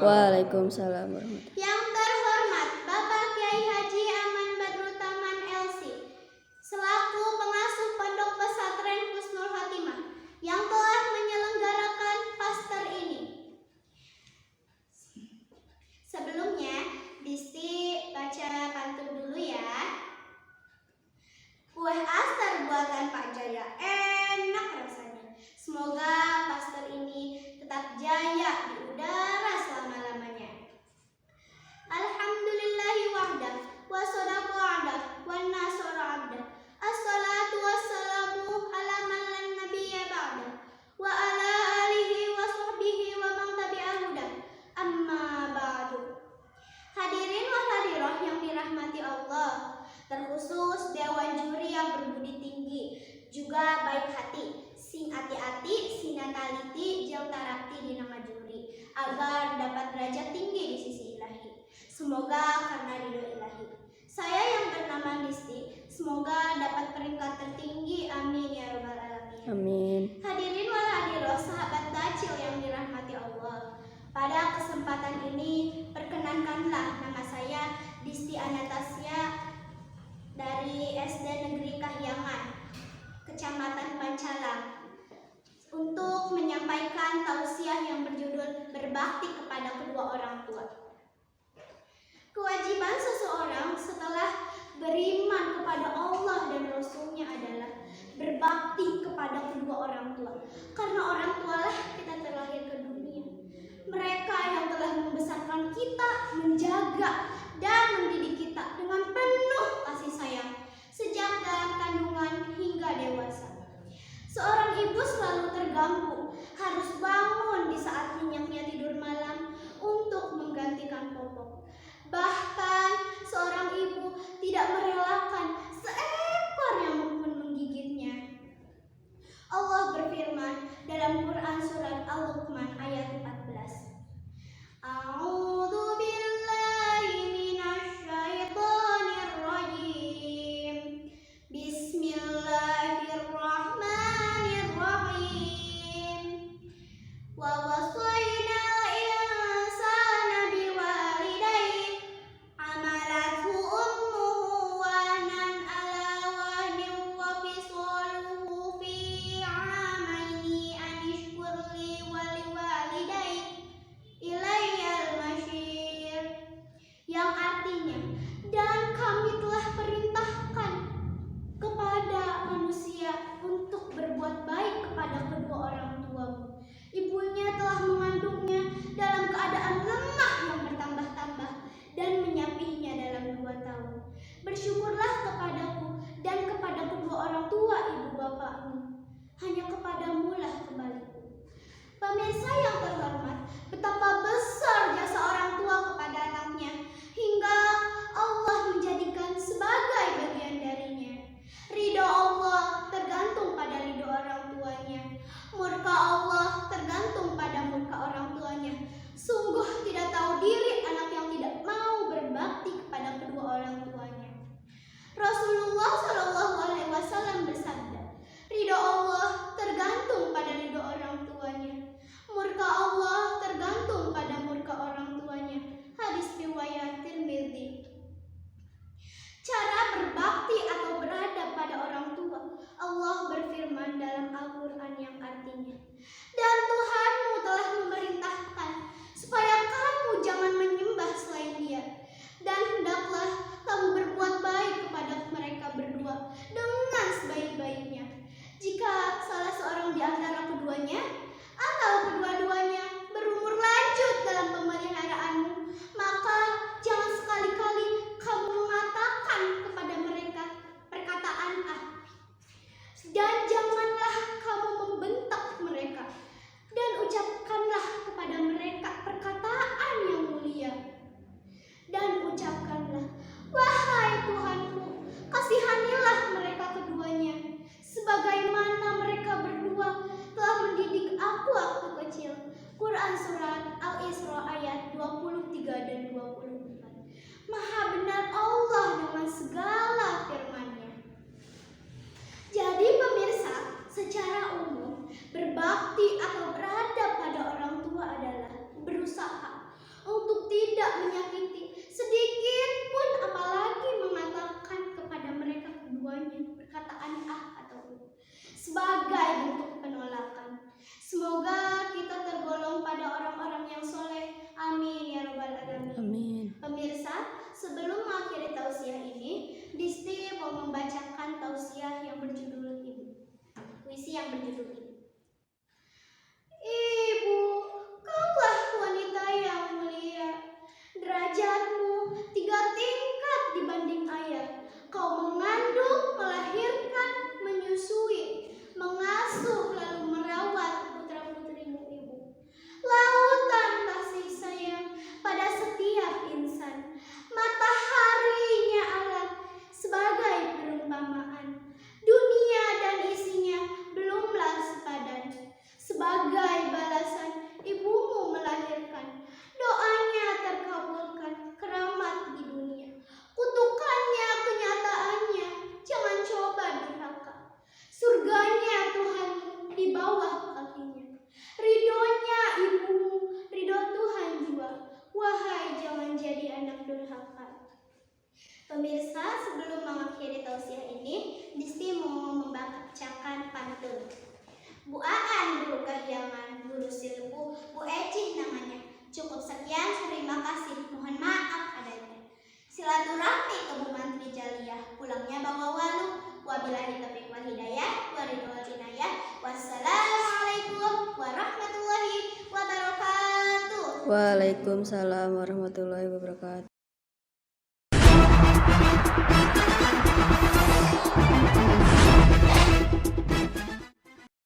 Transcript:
Waalaikumsalam warahmatullahi. Yang terhormat Bapak Kiai Haji Aman Badrutaman LC selaku pengasuh Pondok Pesantren Husnul Khotimah yang telah menyelenggarakan paster ini. Sebelumnya, Disti baca pantun dulu ya. Kue aster buatan Pak Jaya enak rasanya. Semoga paster ini tetap jaya di udara selama-lamanya. Alhamdulillahi wahdah wa sadaqa abdah wa nasara abdah. Assalatu wassalamu ala man lan nabiyya ba'dah wa ala alihi wa sahbihi wa man tabi'ah hudah. Amma ba'du. Hadirin wa hadiroh yang dirahmati Allah, terkhusus Dewan Juri yang berbudi tinggi, juga baik hati, sing ati-ati, sinataliti, jauh tarakti di nama juri, agar dapat derajat tinggi di sisi ilahi. Semoga karena ridho ilahi. Saya yang bernama Disti, semoga dapat peringkat tertinggi, amin ya rabbal alamin. Amin. Hadirin wal hadiroh, sahabat kecil yang dirahmati Allah. Pada kesempatan ini, perkenankanlah nama saya Disti Anastasia dari SD Negeri Kahyangan, Kecamatan Pancalang, untuk menyampaikan tausiah yang berjudul berbakti kepada kedua orang tua. Kewajiban seseorang setelah beriman kepada Allah dan Rasul-Nya adalah berbakti kepada kedua orang tua. Karena orang tualah kita terlahir ke dunia. Mereka yang telah membesarkan kita, menjaga dan mendidik kita dengan penuh kasih sayang sejak dalam kandungan hingga dewasa. Seorang ibu selalu terganggu, harus bangun di saat nyenyaknya tidur malam untuk menggantikan popok. Bahkan seorang ibu tidak merelakan seekor nyamuk pun menggigitnya. Allah berfirman dalam Quran surat Al-Luqman ayat 14. A'udzu billahi minasyaitonir rajim. Bismillahirrahmanirrahim. Wa wasayna sebagai bentuk penolakan. Semoga kita tergolong pada orang-orang yang soleh. Amin ya robbal alamin. Amin. Pemirsa, sebelum mengakhiri tausiah ini, Disti mau membacakan tausiah yang berjudul Ibu. Puisi yang berjudul Ibu. Ibu, kaulah wanita yang mulia. Derajatmu 3 tingkat dibanding ayah. Kau mengandung, melahirkan, menyusui, mengasuh lalu merawat putra-putrimu Ibu. Lautan kasih sayang pada setiap insan. Mataharinya Allah sebagai perumpamaan. Dunia dan isinya belumlah sepadan. Sebagai balasan ibumu melahirkan, doanya terkabulkan, keramat di dunia. Kutukannya kenyataannya, jangan coba durhaka. Surganya Tuhan di bawah kakinya. Ridhonya ibumu, ridho Tuhan jua. Wahai jangan jadi anak durhaka. Pemirsa, sebelum mengakhiri tausiah ini, Disti mau membacakan pantun. Bu Aan guru kahyangan, guru silpu, Bu Eci namanya. Cukup sekian, terima kasih. Mohon maaf adanya. Silaturahmi ke Bu Mantri Jaliyah, pulangnya bawa walu. Wabillahi taufiq wal hidayah, waridul inayah. Wassalamualaikum warahmatullahi wabarakatuh. Waalaikumsalam warahmatullahi wabarakatuh.